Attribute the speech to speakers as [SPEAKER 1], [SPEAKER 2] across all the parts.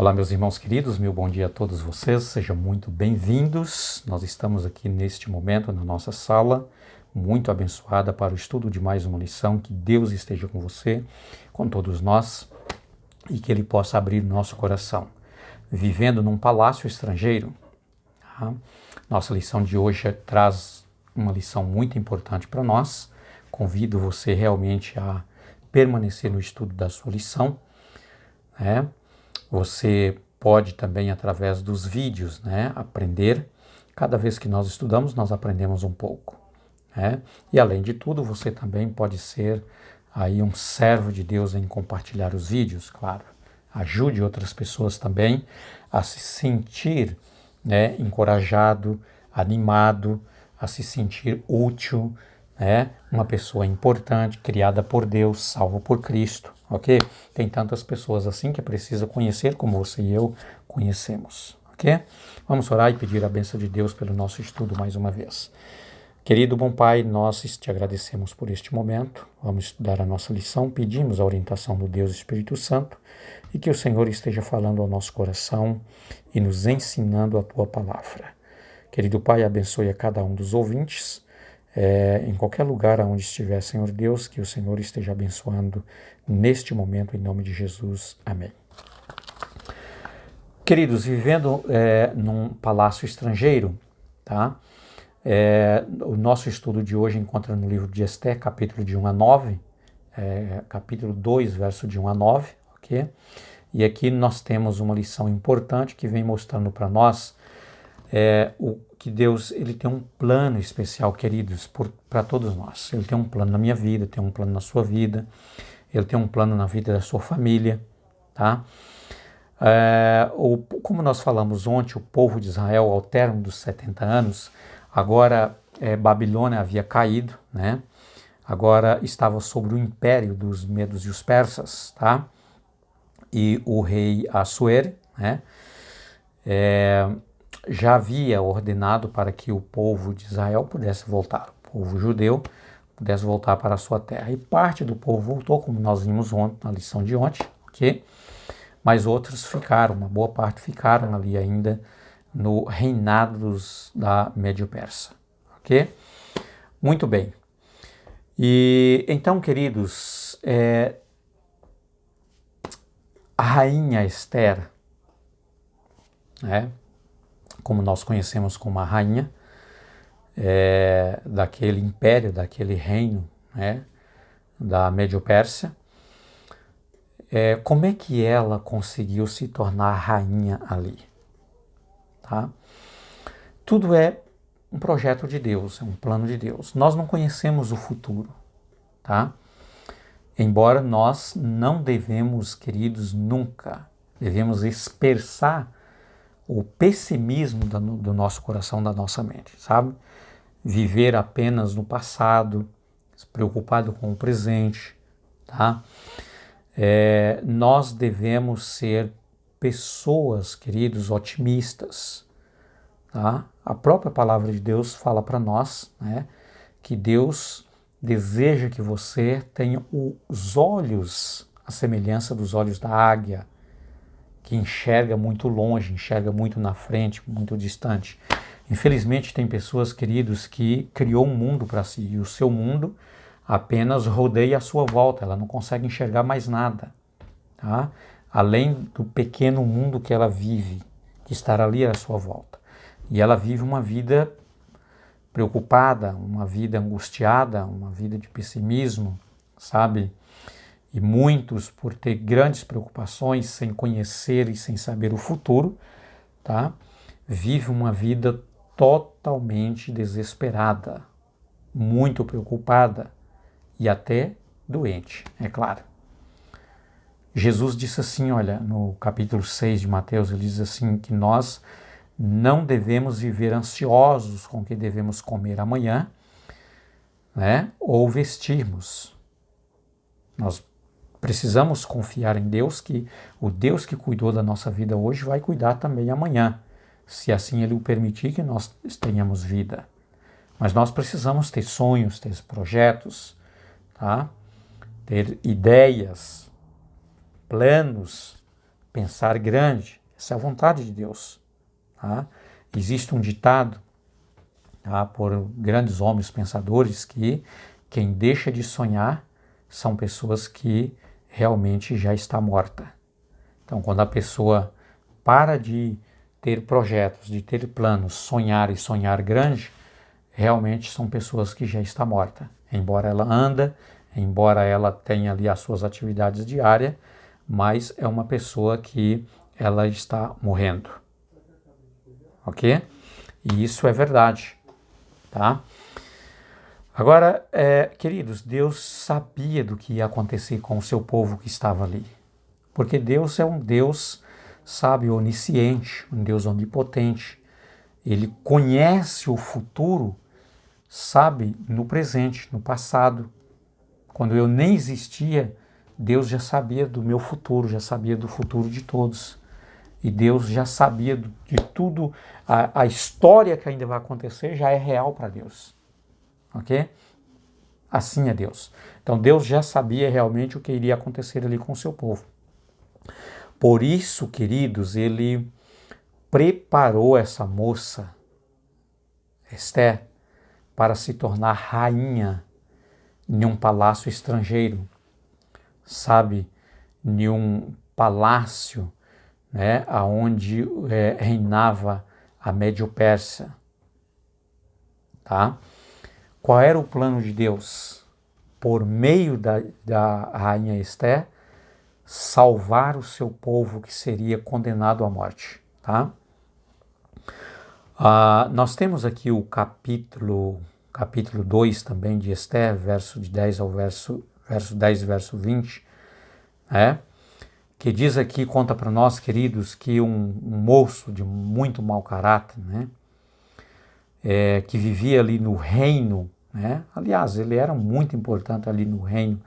[SPEAKER 1] Olá, meus irmãos queridos, meu bom dia a todos vocês, sejam muito bem-vindos. Nós estamos aqui neste momento na nossa sala, muito abençoada para o estudo de mais uma lição. Que Deus esteja com você, com todos nós, e que Ele possa abrir nosso coração. Vivendo num palácio estrangeiro, tá? Nossa lição de hoje traz uma lição muito importante para nós. Convido você realmente a permanecer no estudo da sua lição, né? Você pode também, através dos vídeos, aprender. Cada vez que nós estudamos, nós aprendemos um pouco, né? E, além de tudo, você também pode ser aí um servo de Deus em compartilhar os vídeos, claro. Ajude outras pessoas também a se sentir, encorajado, animado, a se sentir útil, uma pessoa importante, criada por Deus, salvo por Cristo, ok? Tem tantas pessoas assim que precisa conhecer como você e eu conhecemos, ok? Vamos orar e pedir a bênção de Deus pelo nosso estudo mais uma vez. Querido bom Pai, nós te agradecemos por este momento. Vamos estudar a nossa lição, pedimos a orientação do Deus Espírito Santo e que o Senhor esteja falando ao nosso coração e nos ensinando a Tua palavra. Querido Pai, abençoe a cada um dos ouvintes, em qualquer lugar onde estiver, Senhor Deus, que o Senhor esteja abençoando neste momento, em nome de Jesus. Amém. Queridos, vivendo num palácio estrangeiro, tá? O nosso estudo de hoje encontra no livro de Esther, capítulo de 1 a 9, capítulo 2, verso de 1 a 9, ok? E aqui nós temos uma lição importante que vem mostrando para nós que Deus ele tem um plano especial, queridos, para todos nós. Ele tem um plano na minha vida, tem um plano na sua vida, Ele tem um plano na vida da sua família, tá? Como nós falamos ontem, o povo de Israel, ao término dos 70 anos, agora Babilônia havia caído, né? Agora estava sob o império dos medos e os persas, tá? E o rei Assuero, né? Já havia ordenado para que o povo de Israel pudesse voltar, o povo judeu pudesse voltar para a sua terra. E parte do povo voltou, como nós vimos ontem, na lição de ontem, ok? Mas outros ficaram, uma boa parte ficaram ali ainda no reinado da Médio-Persa, ok? Muito bem. E então, queridos, a rainha Esther, como nós conhecemos como a rainha daquele império, daquele reino, da Médio-Pérsia, como é que ela conseguiu se tornar rainha ali? Tá? Tudo é um projeto de Deus, é um plano de Deus. Nós não conhecemos o futuro, tá? Embora nós não devemos, queridos, nunca devemos expressar o pessimismo do nosso coração, da nossa mente, sabe? Viver apenas no passado, preocupado com o presente, tá? Nós devemos ser pessoas, queridos, otimistas, tá? A própria palavra de Deus fala para nós, que Deus deseja que você tenha os olhos, a semelhança dos olhos da águia, que enxerga muito longe, enxerga muito na frente, muito distante. Infelizmente tem pessoas, queridos, que criou um mundo para si e o seu mundo apenas rodeia a sua volta, ela não consegue enxergar mais nada, tá? Além do pequeno mundo que ela vive, que está ali à sua volta. E ela vive uma vida preocupada, uma vida angustiada, uma vida de pessimismo, sabe? E muitos, por ter grandes preocupações, sem conhecer e sem saber o futuro, tá? Vive uma vida totalmente desesperada, muito preocupada e até doente, é claro. Jesus disse assim, olha, no capítulo 6 de Mateus, ele diz assim, que nós não devemos viver ansiosos com o que devemos comer amanhã, ou vestirmos. Nós precisamos confiar em Deus, que o Deus que cuidou da nossa vida hoje vai cuidar também amanhã, se assim Ele o permitir que nós tenhamos vida. Mas nós precisamos ter sonhos, ter projetos, tá? Ter ideias, planos, pensar grande. Essa é a vontade de Deus. Tá? Existe um ditado, tá, por grandes homens pensadores que quem deixa de sonhar são pessoas que realmente já está morta. Então, quando a pessoa para de ter projetos, de ter planos, sonhar e sonhar grande, realmente são pessoas que já está morta. Embora ela anda, embora ela tenha ali as suas atividades diárias, mas é uma pessoa que ela está morrendo. Ok? E isso é verdade, tá? Agora, queridos, Deus sabia do que ia acontecer com o seu povo que estava ali. Porque Deus é um Deus, sabe, onisciente, um Deus onipotente. Ele conhece o futuro, sabe, no presente, no passado. Quando eu nem existia, Deus já sabia do meu futuro, já sabia do futuro de todos. E Deus já sabia de tudo, a história que ainda vai acontecer já é real para Deus. Ok? Assim é Deus. Então Deus já sabia realmente o que iria acontecer ali com o seu povo. Por isso, queridos, ele preparou essa moça, Esther, para se tornar rainha em um palácio estrangeiro, sabe, em um palácio, né, onde reinava a Médio-Pérsia, tá? Qual era o plano de Deus? Por meio da rainha Esther, salvar o seu povo que seria condenado à morte, tá? Nós temos aqui o capítulo 2 também de Esther, verso 10 e verso 20, né? Que diz aqui, conta para nós, queridos, que um moço de muito mau caráter, né? Que vivia ali no reino, né? Aliás, ele era muito importante ali no reino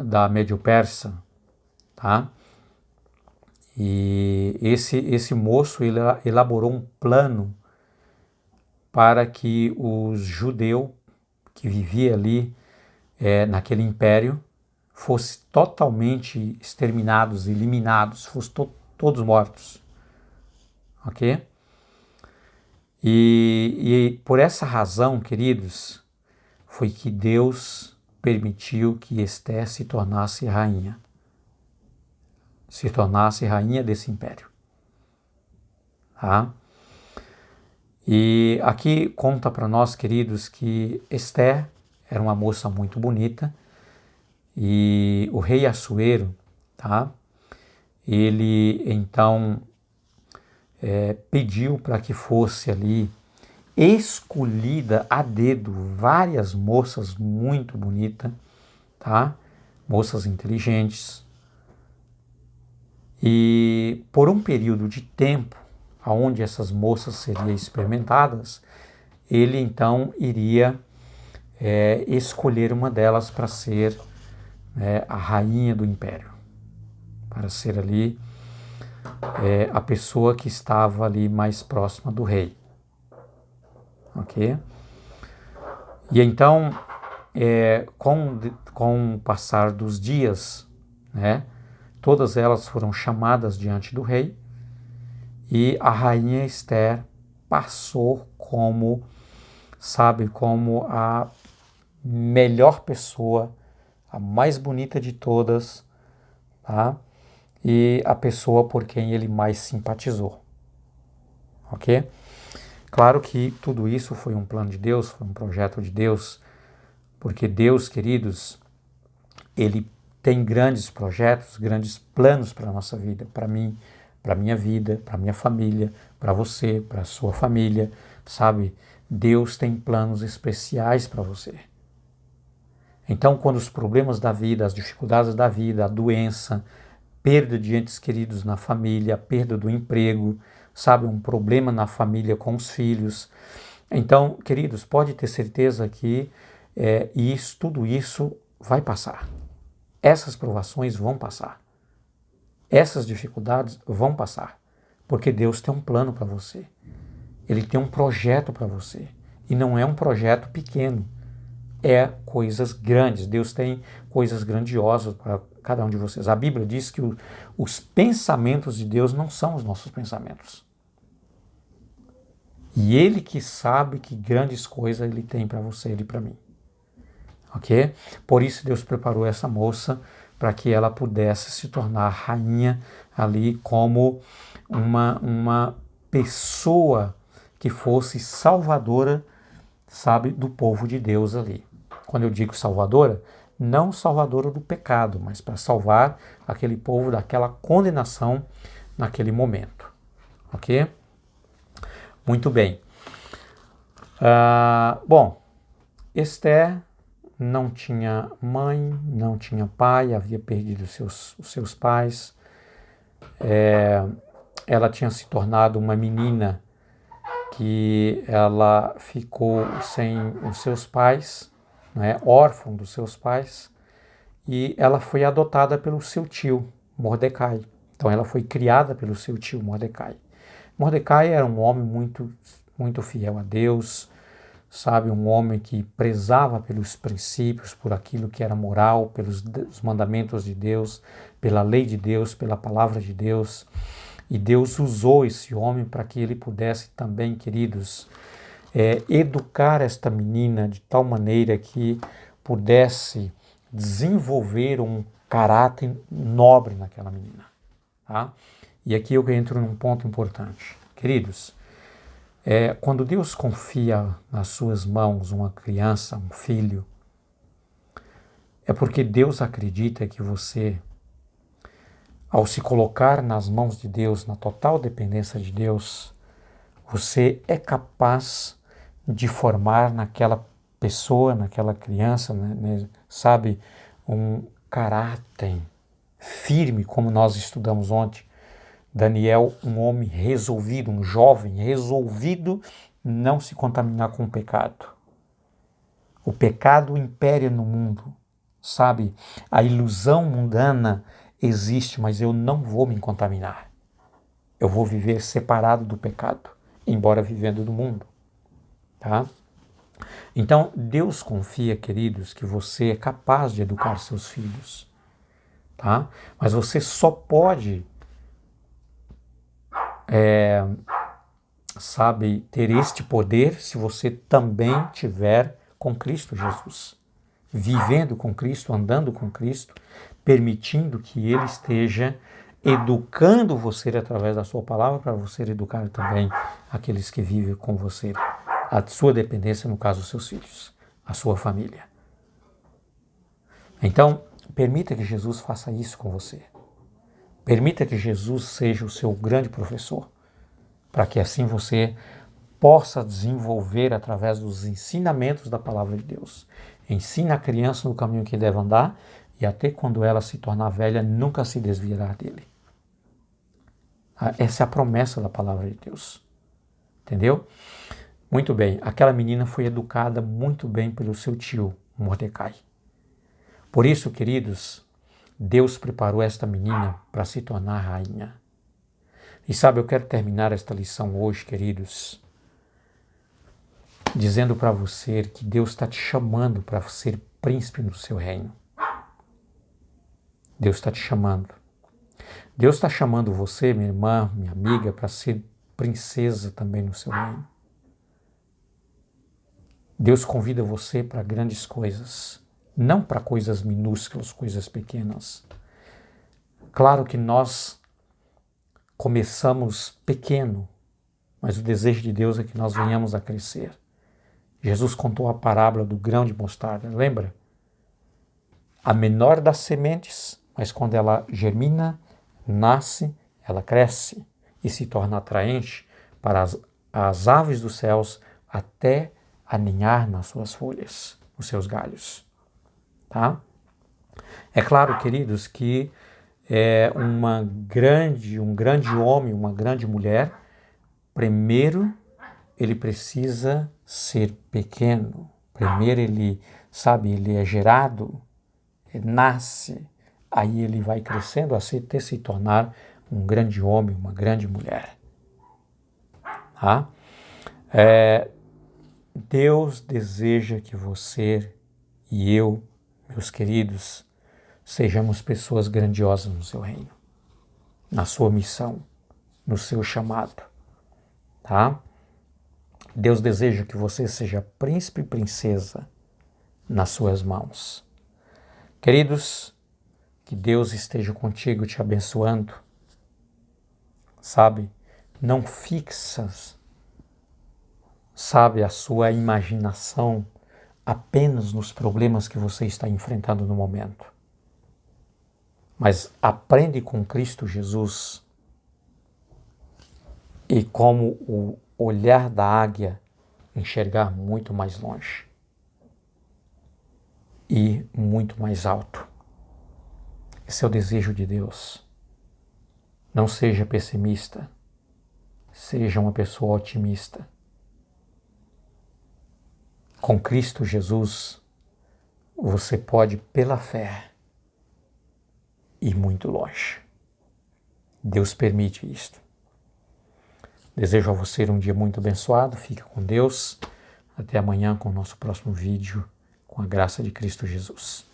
[SPEAKER 1] da Médio-Persa, tá? E esse moço ele elaborou um plano para que os judeus que viviam ali naquele império fossem totalmente exterminados, eliminados, fossem todos mortos. Ok? E por essa razão, queridos, foi que Deus permitiu que Esther se tornasse rainha. Se tornasse rainha desse império. Tá? E aqui conta para nós, queridos, que Esther era uma moça muito bonita e o rei Assuero, tá? Ele então pediu para que fosse ali escolhida a dedo várias moças muito bonitas, tá? Moças inteligentes. E por um período de tempo, onde essas moças seriam experimentadas, ele então iria escolher uma delas para ser a rainha do império, para ser ali a pessoa que estava ali mais próxima do rei. Ok? E então, com o passar dos dias, né, todas elas foram chamadas diante do rei e a rainha Esther passou como a melhor pessoa, a mais bonita de todas, tá? E a pessoa por quem ele mais simpatizou. Ok? Claro que tudo isso foi um plano de Deus, foi um projeto de Deus, porque Deus, queridos, ele tem grandes projetos, grandes planos para a nossa vida, para mim, para a minha vida, para a minha família, para você, para a sua família, sabe? Deus tem planos especiais para você. Então, quando os problemas da vida, as dificuldades da vida, a doença, perda de entes queridos na família, perda do emprego, sabe, um problema na família com os filhos. Então, queridos, pode ter certeza que tudo isso vai passar. Essas provações vão passar. Essas dificuldades vão passar. Porque Deus tem um plano para você. Ele tem um projeto para você. E não é um projeto pequeno. É coisas grandes. Deus tem coisas grandiosas para cada um de vocês. A Bíblia diz que os pensamentos de Deus não são os nossos pensamentos. E Ele que sabe que grandes coisas Ele tem para você e para mim. Ok? Por isso Deus preparou essa moça para que ela pudesse se tornar rainha ali como uma pessoa que fosse salvadora, sabe, do povo de Deus ali. Quando eu digo salvadora, não salvadora do pecado, mas para salvar aquele povo daquela condenação naquele momento. Ok? Muito bem. Bom, Esther não tinha mãe, não tinha pai, havia perdido os seus pais. Ela tinha se tornado uma menina que ela ficou sem os seus pais, né, órfã dos seus pais, e ela foi adotada pelo seu tio, Mordecai. Então ela foi criada pelo seu tio, Mordecai. Mordecai era um homem muito fiel a Deus, sabe, um homem que prezava pelos princípios, por aquilo que era moral, pelos mandamentos de Deus, pela lei de Deus, pela palavra de Deus. E Deus usou esse homem para que ele pudesse também, queridos, educar esta menina de tal maneira que pudesse desenvolver um caráter nobre naquela menina. Tá? E aqui eu entro num ponto importante. Queridos, quando Deus confia nas suas mãos uma criança, um filho, é porque Deus acredita que você, ao se colocar nas mãos de Deus, na total dependência de Deus, você é capaz de formar naquela pessoa, naquela criança, né, sabe, um caráter firme, como nós estudamos ontem. Daniel, um homem resolvido, um jovem resolvido não se contaminar com o pecado. O pecado impera no mundo, sabe? A ilusão mundana existe, mas eu não vou me contaminar. Eu vou viver separado do pecado, embora vivendo do mundo, tá? Então, Deus confia, queridos, que você é capaz de educar seus filhos, tá? Mas você só pode sabe, ter este poder se você também tiver com Cristo Jesus. Vivendo com Cristo, andando com Cristo, permitindo que Ele esteja educando você através da sua palavra para você educar também aqueles que vivem com você. A sua dependência, no caso, os seus filhos, a sua família. Então, permita que Jesus faça isso com você. Permita que Jesus seja o seu grande professor, para que assim você possa desenvolver através dos ensinamentos da palavra de Deus. Ensina a criança no caminho que deve andar e até quando ela se tornar velha, nunca se desviará dele. Essa é a promessa da palavra de Deus. Entendeu? Muito bem, aquela menina foi educada muito bem pelo seu tio, Mordecai. Por isso, queridos, Deus preparou esta menina para se tornar rainha. E sabe, eu quero terminar esta lição hoje, queridos, dizendo para você que Deus está te chamando para ser príncipe no seu reino. Deus está te chamando. Deus está chamando você, minha irmã, minha amiga, para ser princesa também no seu reino. Deus convida você para grandes coisas, não para coisas minúsculas, coisas pequenas. Claro que nós começamos pequeno, mas o desejo de Deus é que nós venhamos a crescer. Jesus contou a parábola do grão de mostarda, lembra? A menor das sementes, mas quando ela germina, nasce, ela cresce e se torna atraente para as aves dos céus até aninhar nas suas folhas, nos seus galhos. Tá? É claro, queridos, que um grande homem, uma grande mulher, primeiro ele precisa ser pequeno. Primeiro ele é gerado, nasce, aí ele vai crescendo até se tornar um grande homem, uma grande mulher. Tá? Deus deseja que você e eu, meus queridos, sejamos pessoas grandiosas no seu reino, na sua missão, no seu chamado, tá? Deus deseja que você seja príncipe e princesa nas suas mãos. Queridos, que Deus esteja contigo te abençoando, sabe? Não fixas, sabe, a sua imaginação apenas nos problemas que você está enfrentando no momento. Mas aprende com Cristo Jesus e como o olhar da águia enxergar muito mais longe e muito mais alto. Esse é o desejo de Deus. Não seja pessimista, seja uma pessoa otimista. Com Cristo Jesus, você pode, pela fé, ir muito longe. Deus permite isto. Desejo a você um dia muito abençoado. Fique com Deus. Até amanhã com o nosso próximo vídeo, com a graça de Cristo Jesus.